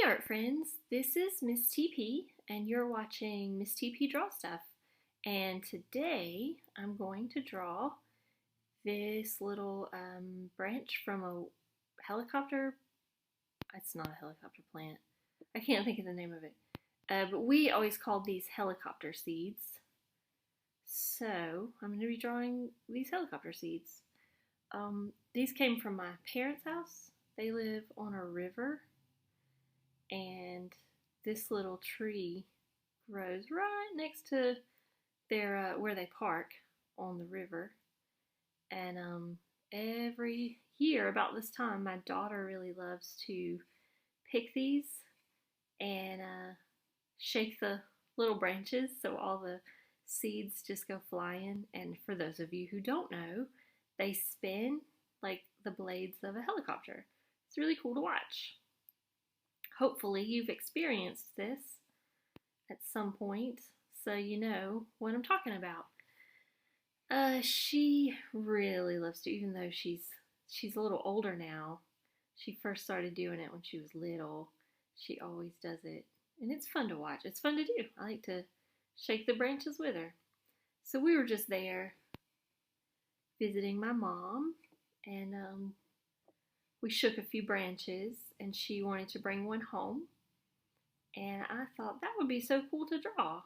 Hey art friends, this is Miss TP and you're watching Miss TP Draw Stuff. And today I'm going to draw this little branch from a helicopter. It's not a helicopter plant. I can't think of the name of it. But we always called these helicopter seeds. So I'm going to be drawing these helicopter seeds. These came from my parents' house. They live on a river, and this little tree grows right next to their where they park on the river. And every year about this time, my daughter really loves to pick these and shake the little branches so all the seeds just go flying. And for those of you who don't know, they spin like the blades of a helicopter. It's really cool to watch. Hopefully you've experienced this at some point, so you know what I'm talking about. She really loves to, even though she's a little older now. She first started doing it when she was little. She always does it, and it's fun to watch. It's fun to do. I like to shake the branches with her. So we were just there visiting my mom, and we shook a few branches, and she wanted to bring one home. And I thought that would be so cool to draw.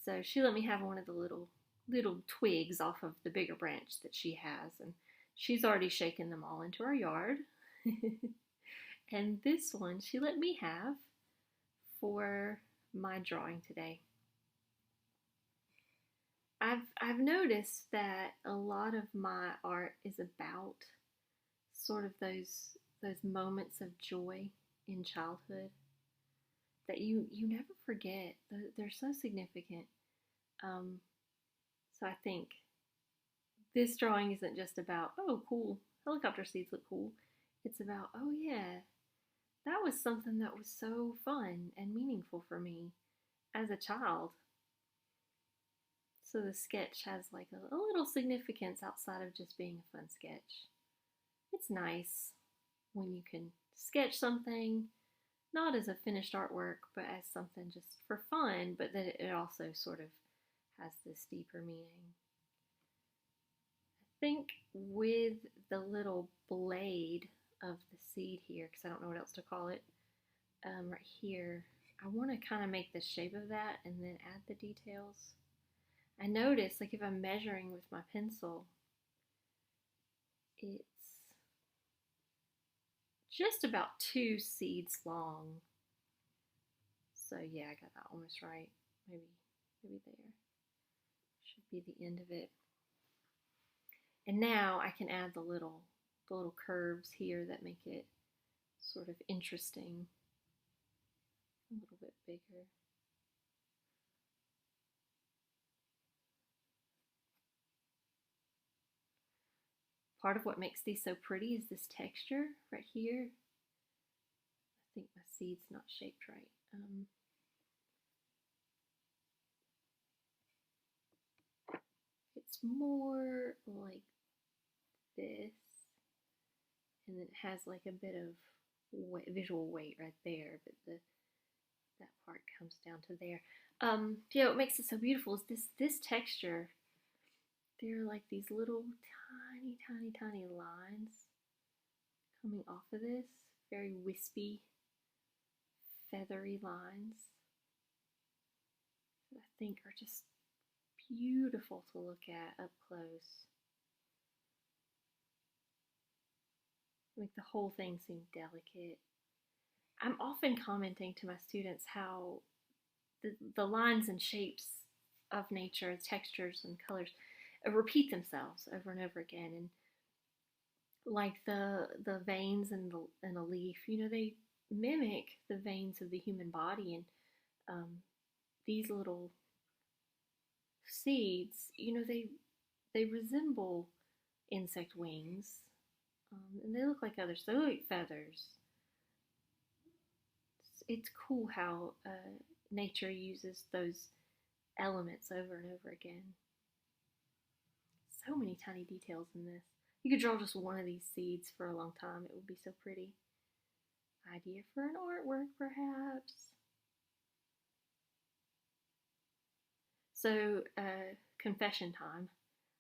So she let me have one of the little twigs off of the bigger branch that she has, and she's already shaken them all into our yard. And this one she let me have for my drawing today. I've noticed that a lot of my art is about sort of those moments of joy in childhood that you never forget. They're so significant. So I think this drawing isn't just about, oh, cool, helicopter seeds look cool. It's about, oh yeah, that was something that was so fun and meaningful for me as a child. So the sketch has like a little significance outside of just being a fun sketch. It's nice when you can sketch something not as a finished artwork, but as something just for fun, but that it also sort of has this deeper meaning. I think with the little blade of the seed here, because I don't know what else to call it, right here, I want to kind of make the shape of that and then add the details. I notice, like if I'm measuring with my pencil, it's just about 2 seeds long. So yeah, I got that almost right. Maybe there. Should be the end of it. And now I can add the little curves here that make it sort of interesting. A little bit bigger. Part of what makes these so pretty is this texture right here. I think my seed's not shaped right. It's more like this, and then it has like a bit of visual weight right there, but that part comes down to there. Yeah, what makes it so beautiful is this texture. There are like these little tiny lines coming off of this, very wispy, feathery lines that I think are just beautiful to look at up close. Like the whole thing seemed delicate. I'm often commenting to my students how the lines and shapes of nature, textures and colors, repeat themselves over and over again. And like the veins in a leaf, you know, they mimic the veins of the human body, and these little seeds, you know, they resemble insect wings, and they look like others. They look like feathers. It's cool how nature uses those elements over and over again. So many tiny details in this. You could draw just one of these seeds for a long time. It would be so pretty. idea for an artwork perhaps. So, confession time.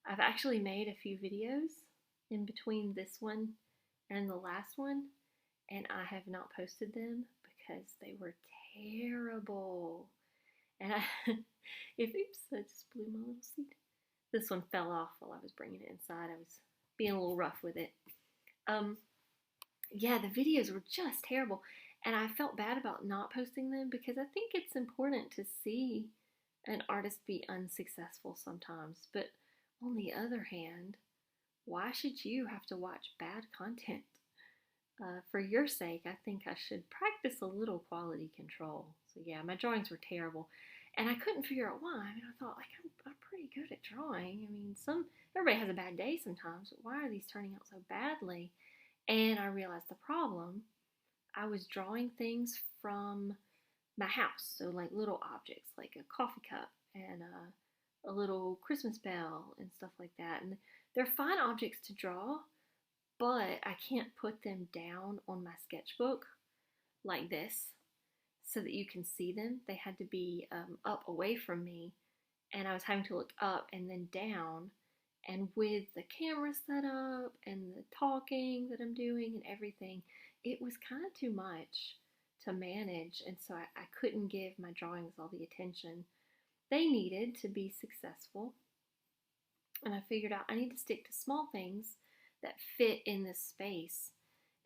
I've actually made a few videos in between this one and the last one, and I have not posted them because they were terrible. And oops, I just blew my little seed. This one fell off while I was bringing it inside. I was being a little rough with it. Yeah, the videos were just terrible. And I felt bad about not posting them because I think it's important to see an artist be unsuccessful sometimes. But on the other hand, why should you have to watch bad content? For your sake, I think I should practice a little quality control. So yeah, my drawings were terrible, and I couldn't figure out why. I mean, I thought like I'm pretty good at drawing. I mean, everybody has a bad day sometimes, but why are these turning out so badly? And I realized the problem. I was drawing things from my house, so like little objects, like a coffee cup and a little Christmas bell and stuff like that. And they're fine objects to draw, but I can't put them down on my sketchbook like this so that you can see them. They had to be up away from me, and I was having to look up and then down. And with the camera set up and the talking that I'm doing and everything, it was kind of too much to manage. And so I couldn't give my drawings all the attention they needed to be successful. And I figured out I need to stick to small things that fit in this space.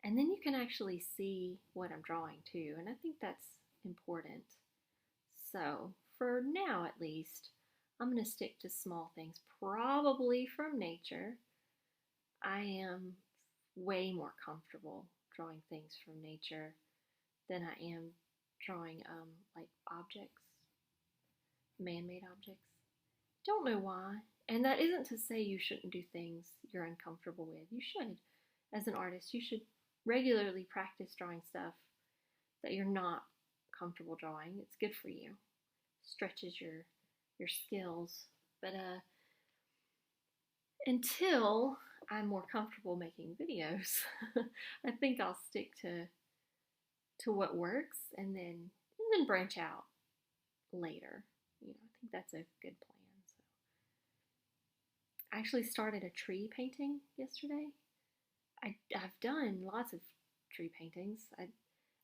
And then you can actually see what I'm drawing too. And I think that's important. So for now, at least, I'm going to stick to small things, probably from nature. I am way more comfortable drawing things from nature than I am drawing like objects, man-made objects. Don't know why. And that isn't to say you shouldn't do things you're uncomfortable with. You should. As an artist, you should regularly practice drawing stuff that you're not comfortable drawing. It's good for you. Stretches your skills. But until I'm more comfortable making videos, I think I'll stick to what works and then branch out later. I think that's a good plan. So I actually started a tree painting yesterday. I've done lots of tree paintings.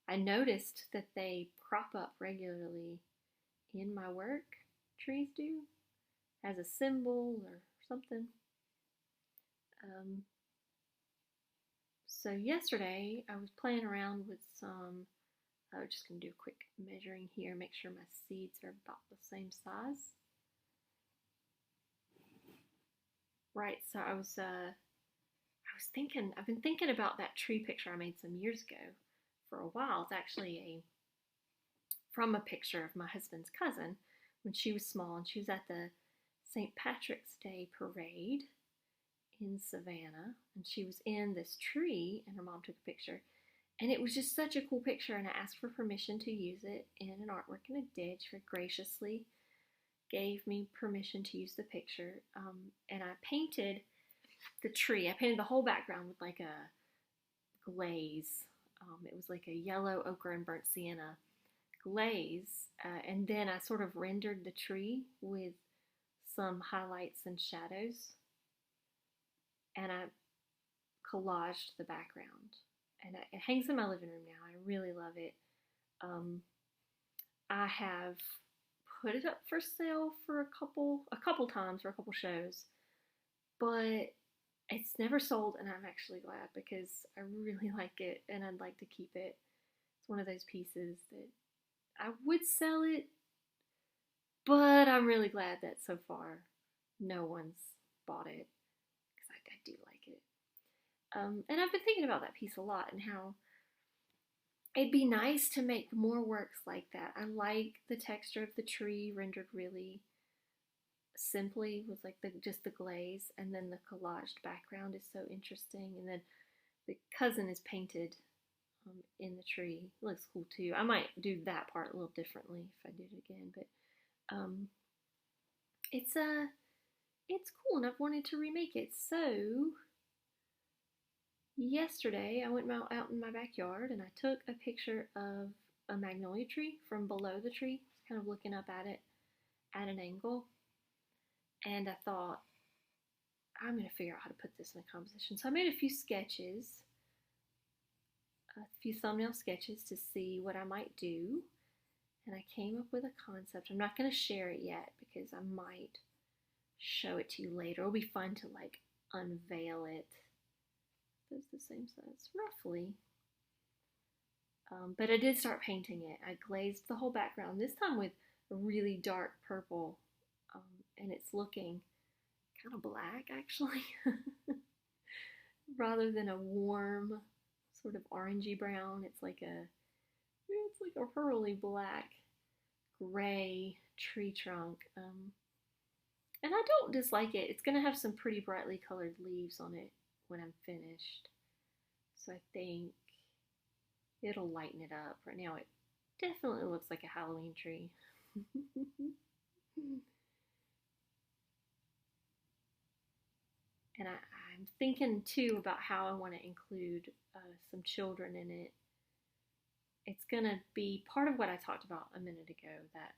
I noticed that they crop up regularly in my work. Trees do, as a symbol or something. So yesterday I was playing around with some. I'm just going to do a quick measuring here, make sure my seeds are about the same size. Right, so I was thinking, I've been thinking about that tree picture I made some years ago for a while. It's actually from a picture of my husband's cousin when she was small, and she was at the St. Patrick's Day parade in Savannah, and she was in this tree, and her mom took a picture. And it was just such a cool picture, and I asked for permission to use it in an artwork, and it did. She very graciously gave me permission to use the picture. And I painted the tree. I painted the whole background with like a glaze. It was like a yellow ochre and burnt sienna glaze. And then I sort of rendered the tree with some highlights and shadows. And I collaged the background. And it hangs in my living room now. I really love it. I have put it up for sale for a couple times for a couple shows, but it's never sold, and I'm actually glad because I really like it and I'd like to keep it. It's one of those pieces that I would sell it, but I'm really glad that so far no one's bought it because I do like it. And I've been thinking about that piece a lot and how it'd be nice to make more works like that. I like the texture of the tree rendered really simply with like just the glaze, and then the collaged background is so interesting, and then the cousin is painted in the tree. It looks cool too. I might do that part a little differently if I did it again, but it's cool, and I've wanted to remake it. So Yesterday, I went out in my backyard and I took a picture of a magnolia tree from below the tree, kind of looking up at it at an angle. And I thought, I'm going to figure out how to put this in a composition. So I made a few sketches, a few thumbnail sketches to see what I might do. And I came up with a concept. I'm not going to share it yet because I might show it to you later. It'll be fun to like unveil it. It's the same size, roughly. But I did start painting it. I glazed the whole background, this time with a really dark purple, and it's looking kind of black actually, rather than a warm sort of orangey brown. It's like a pearly black gray tree trunk. And I don't dislike it. It's going to have some pretty brightly colored leaves on it when I'm finished. So I think it'll lighten it up. Right now it definitely looks like a Halloween tree. And I'm thinking too about how I want to include some children in it. It's going to be part of what I talked about a minute ago, that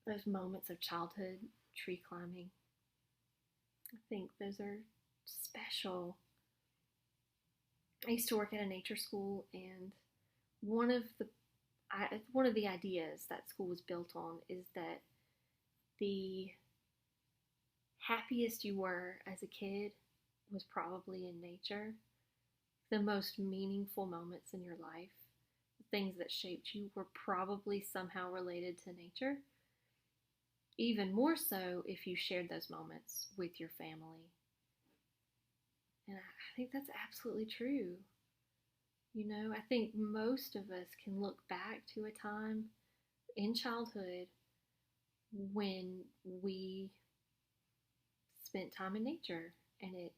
those moments of childhood tree climbing. I think those are special. I used to work at a nature school, and one of the ideas that school was built on is that the happiest you were as a kid was probably in nature. The most meaningful moments in your life, the things that shaped you, were probably somehow related to nature. Even more so if you shared those moments with your family. And I think that's absolutely true. I think most of us can look back to a time in childhood when we spent time in nature and it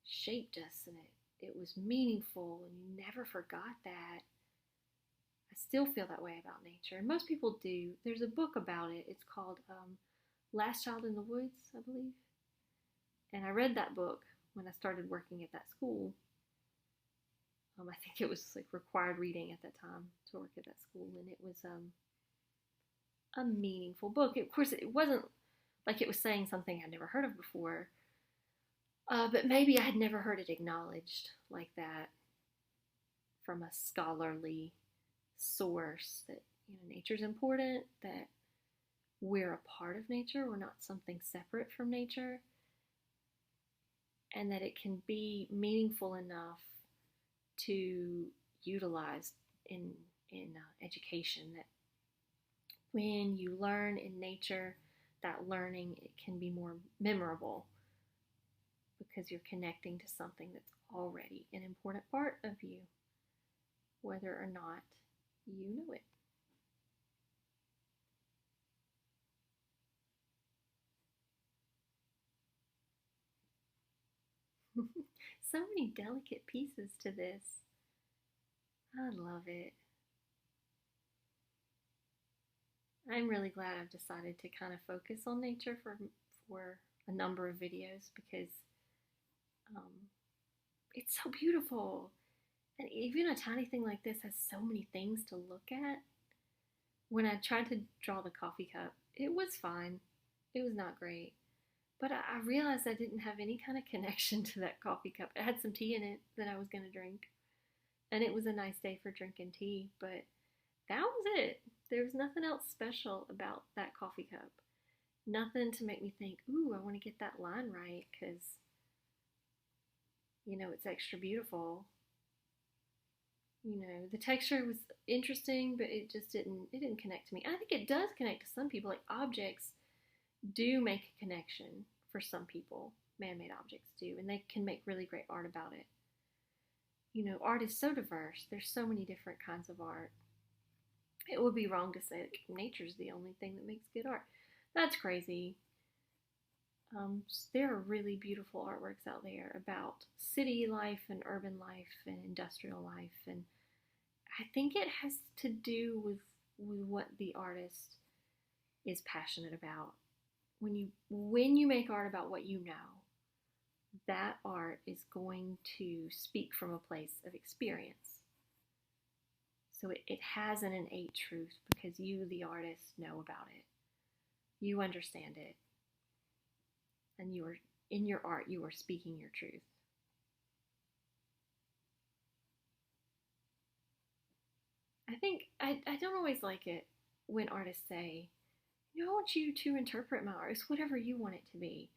shaped us, and it was meaningful, and you never forgot that. I still feel that way about nature, and most people do. There's a book about it. It's called Last Child in the Woods, I believe. And I read that book when I started working at that school. I think it was like required reading at that time to work at that school, and it was a meaningful book. Of course, it wasn't like it was saying something I'd never heard of before, but maybe I had never heard it acknowledged like that from a scholarly source, that nature's important, that we're a part of nature, we're not something separate from nature, and that it can be meaningful enough to utilize in education. That when you learn in nature, that learning, it can be more memorable because you're connecting to something that's already an important part of you, whether or not you know it. So many delicate pieces to this. I love it. I'm really glad I've decided to kind of focus on nature for a number of videos, because um, it's so beautiful. And even a tiny thing like this has so many things to look at. When I tried to draw the coffee cup, it was fine. It was not great. But I realized I didn't have any kind of connection to that coffee cup. It had some tea in it that I was going to drink. And it was a nice day for drinking tea, but that was it. There was nothing else special about that coffee cup. Nothing to make me think, ooh, I want to get that line right because, it's extra beautiful. The texture was interesting, but it didn't connect to me. I think it does connect to some people. Like, objects do make a connection for some people. Man-made objects do, and they can make really great art about it. Art is so diverse. There's so many different kinds of art. It would be wrong to say that nature's the only thing that makes good art. That's crazy. There are really beautiful artworks out there about city life and urban life and industrial life, and I think it has to do with what the artist is passionate about. When you make art about what you know, that art is going to speak from a place of experience. So it has an innate truth because you, the artist, know about it. You understand it. And you are in your art, you are speaking your truth. I don't always like it when artists say, I want you to interpret my art. It's whatever you want it to be.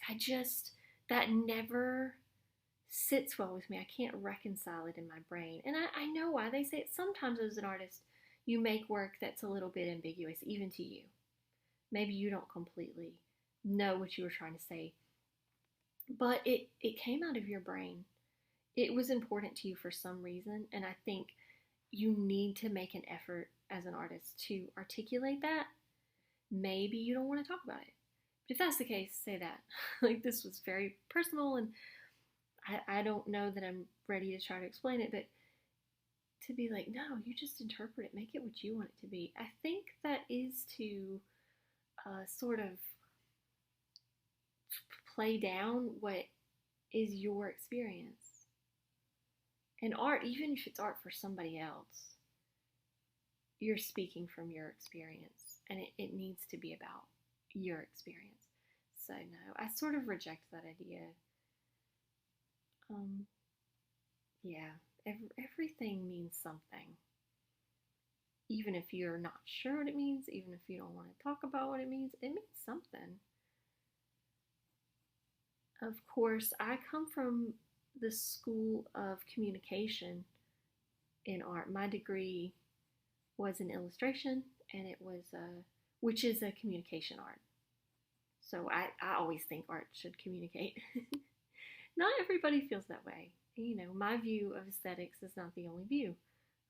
I just, that never sits well with me. I can't reconcile it in my brain. And I know why they say it. Sometimes as an artist, you make work that's a little bit ambiguous, even to you. Maybe you don't completely know what you were trying to say, but it came out of your brain. It was important to you for some reason, and I think you need to make an effort as an artist to articulate that. Maybe you don't want to talk about it. But if that's the case, say that. Like, this was very personal, and I don't know that I'm ready to try to explain it, but to be like, no, you just interpret it, make it what you want it to be. I think that is to sort of play down what is your experience. And art, even if it's art for somebody else, you're speaking from your experience, and it needs to be about your experience. So, no, I sort of reject that idea. Um, yeah, everything means something. Even if you're not sure what it means, even if you don't want to talk about what it means something. Of course, I come from the school of communication in art. My degree was in illustration, and it was which is a communication art. So I always think art should communicate. Not everybody feels that way. My view of aesthetics is not the only view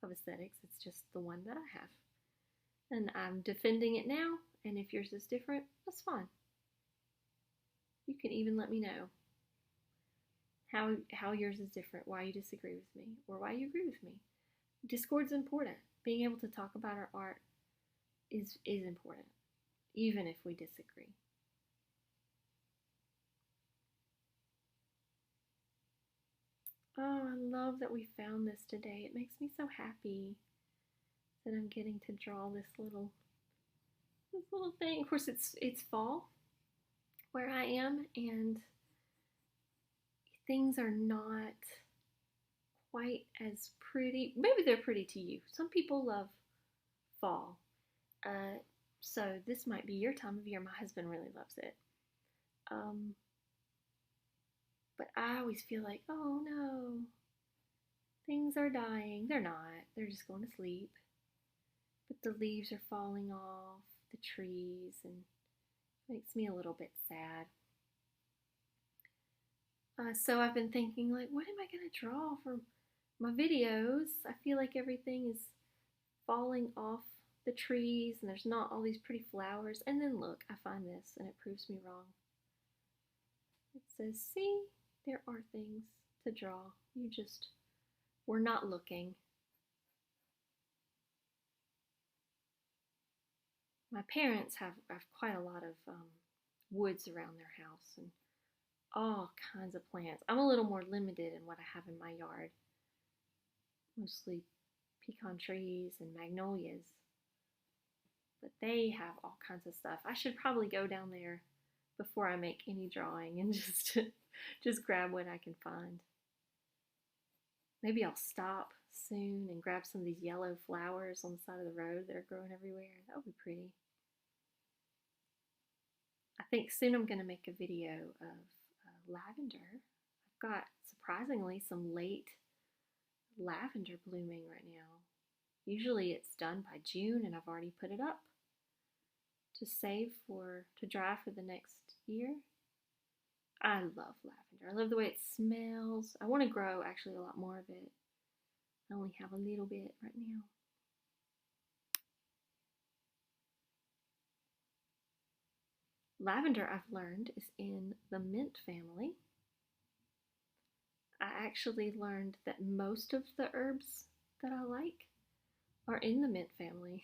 of aesthetics. It's just the one that I have. And I'm defending it now, and if yours is different, that's fine. You can even let me know how yours is different, why you disagree with me, or why you agree with me. Discord's important. Being able to talk about our art is important, even if we disagree. Oh, I love that we found this today. It makes me so happy that I'm getting to draw this little thing. Of course, it's fall where I am, and things are not quite as pretty. Maybe they're pretty to you. Some people love fall. So this might be your time of year. My husband really loves it. But I always feel like, oh no, things are dying. They're not. They're just going to sleep. But the leaves are falling off the trees, and it makes me a little bit sad. So I've been thinking, like, what am I going to draw for my videos? I feel like everything is falling off the trees, and there's not all these pretty flowers. And then look, I find this, and it proves me wrong. It says, see, there are things to draw. You just were not looking. My parents have quite a lot of woods around their house, and all kinds of plants. I'm a little more limited in what I have in my yard. Mostly pecan trees and magnolias. But they have all kinds of stuff. I should probably go down there before I make any drawing and just grab what I can find. Maybe I'll stop soon and grab some of these yellow flowers on the side of the road that are growing everywhere. That would be pretty. I think soon I'm going to make a video of lavender. I've got, surprisingly, some late lavender blooming right now. Usually it's done by June, and I've already put it up to dry for the next year. I love lavender. I love the way it smells. I want to grow actually a lot more of it. I only have a little bit right now. Lavender, I've learned, is in the mint family. I actually learned that most of the herbs that I like are in the mint family.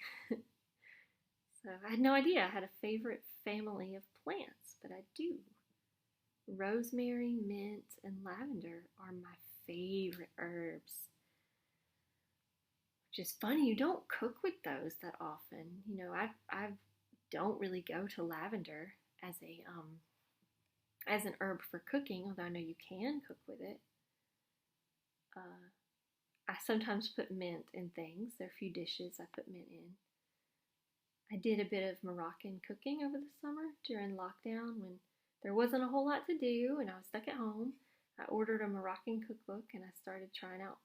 So I had no idea I had a favorite family of plants, but I do. Rosemary, mint, and lavender are my favorite herbs. Which is funny, you don't cook with those that often. I don't really go to lavender as an herb for cooking, although I know you can cook with it. Uh, I sometimes put mint in things. There are a few dishes I put mint in. I did a bit of Moroccan cooking over the summer during lockdown when there wasn't a whole lot to do and I was stuck at home. I ordered a Moroccan cookbook and I started trying out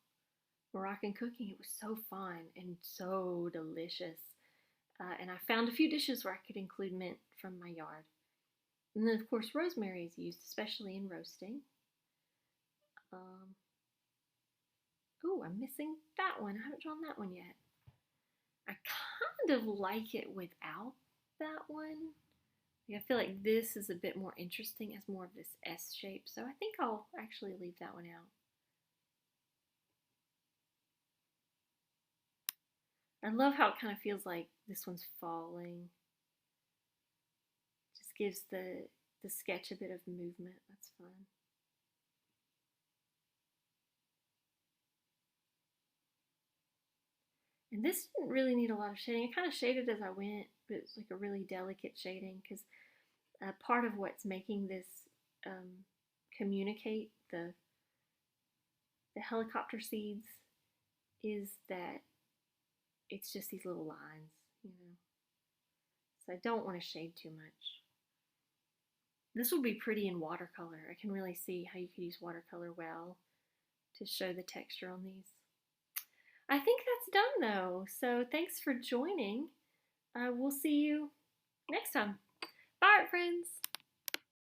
Moroccan cooking. It was so fun and so delicious. And I found a few dishes where I could include mint from my yard. And then, of course, rosemary is used, especially in roasting. Um, oh, I'm missing that one. I haven't drawn that one yet. I kind of like it without that one. I feel like this is a bit more interesting as more of this S shape, so I think I'll actually leave that one out. I love how it kind of feels like this one's falling. Just gives the sketch a bit of movement. That's fun. And this didn't really need a lot of shading. I kind of shaded as I went, but it's like a really delicate shading because part of what's making this um, communicate the helicopter seeds is that it's just these little lines, you know. So I don't want to shade too much. This would be pretty in watercolor. I can really see how you could use watercolor well to show the texture on these. I think that's done though. So thanks for joining. We'll see you next time. Bye, friends.